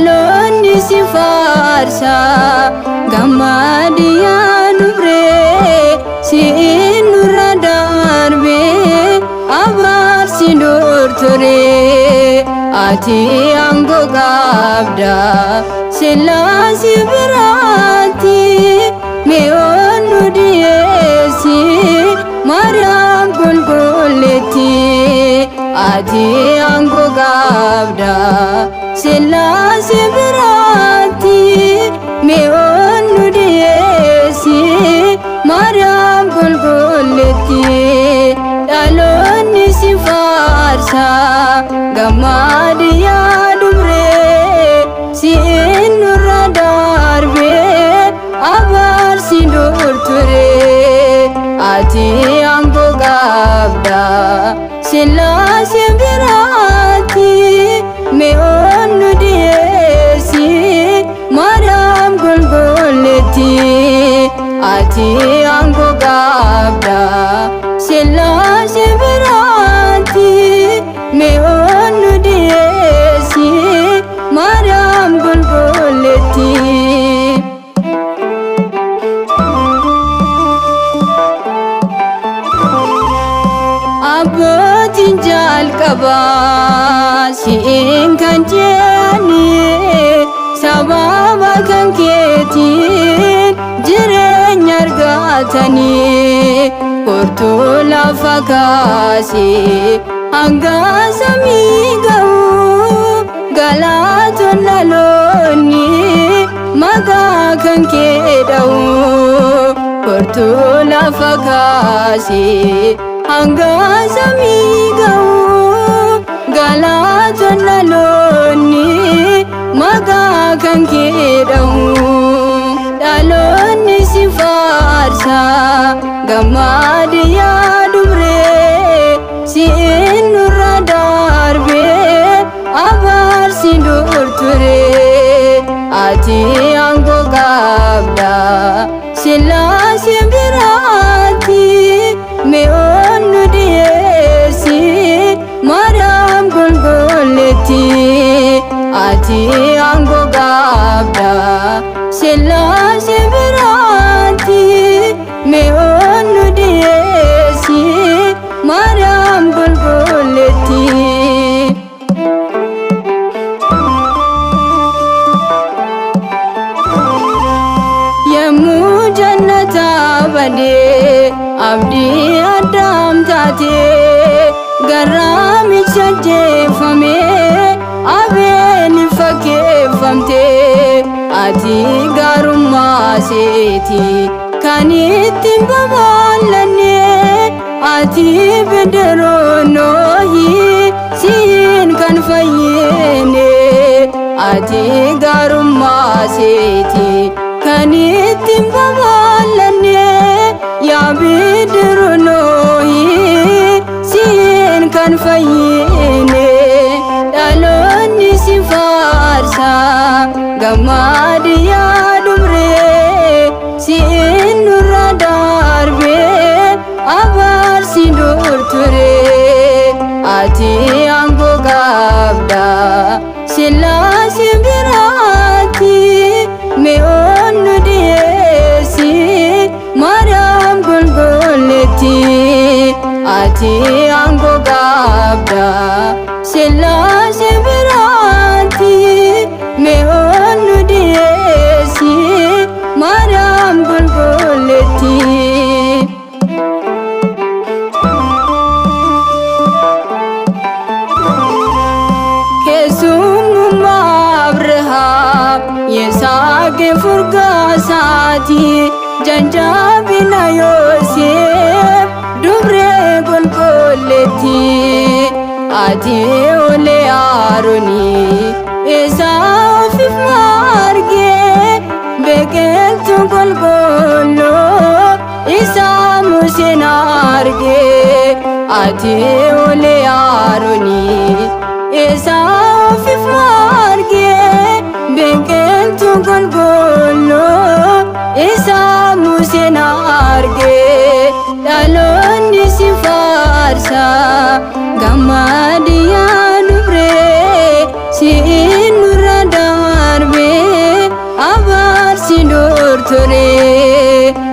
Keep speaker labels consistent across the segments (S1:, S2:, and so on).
S1: Dalonni si faarsa gammadiyaa dubree siin nurra darbee abaarsi dur ture ati aangoo qabda Sillaasee biraatti mi'oon nu dhiyeessi Maariyaam qulqulleetti ati aangoo qabda Sillaasee biraatti mi'oon nu dhiyeessi Maariyaam qulqulleetti dhaloonni si faarsa gammadiyaa dubree siin nurra darbee abaarsi dur ture ati aangoo qabda Sillaasee biraatti mi'oon nu dhiyeessi Maariyaam qulqulleetti ati aangoo qabda Sillaasee biraatti mi'oon nu dhiyeessi Maariyaam qulqulleetti Abbootiin jalqabaa siin kan jenni sababa kan keetiin jireenya argatanii Kurtuu lafa kaasee hanga samii ga'u galatoon dhaloonni maqaa kan kee dha'u Kurtuu lafa kaasee hanga samii ga'u galatoon dhaloonni maqaa kan kee dha'u dhaloonni si faarsa gammadiyaa dubree siin nurra darbee abaarsi dur ture ati aangoo qabda Sillaasee biraatti mi'oon nu dhiyeessi Maariyaam qulqulleetti ati aangoo qabda Sillaasee biraatti mi'oon nu dhiyeessi Maariyaam qulqulleetti yemmuu jannata badee abdii addaam taatee garraamicha jeeffamee Abeeli fakkeeffamtee ati gaarummaa seeti kan ittiin babal'anne ati bidiruun Noohii siin kan fayyine ati gaarummaa seeti kan ittiin babal'anne yaa bidiruun Noohii siin kan fayyine dhaloonni si faarsa gammadiyaa dubree siin nurra darbee abaarsi dur ture ati aangoo qabda Sillaasee biraatti mi'oon nu dhiyeessi Maariyaam qulqulleetti ati aangoo qabda Sillaasee biraatti mi'oon nu dhiyeessi Maariyaam qulqulleetti keessummaa Abrahaam Yisaaqee furgaasaati jajjabina Yoosef dubree qulqulleetti ati olee Aroonii isaa ofiif margee biqiltuu qulqulluu isaa Museen argee ati olee Aroonii isaa ofiif margee biqiltuu qulqulluu isaa Museen argee dhaloonni si faarsa gammadiyaa dubree siin nurra darbee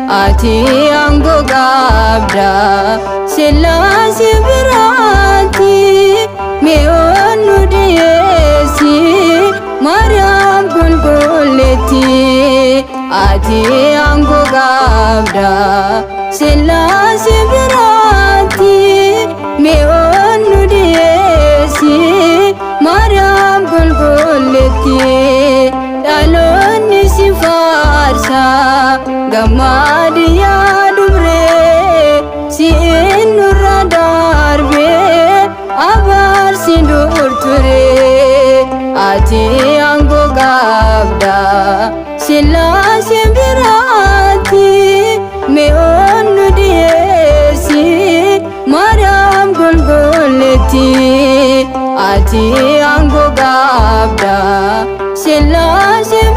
S1: ati anggo gabda Selassie birati me onu diesi Mariam Gulguleti ati anggo gabda Selassie birati me onu diesi Mariam Gulguleti daloni sifarsa gamadiya dubre si nurra darbe abar sindur ture ati anggo gabda Selassie birati me onu diesi Mariam Gulguleti ati anggo gabda Selassie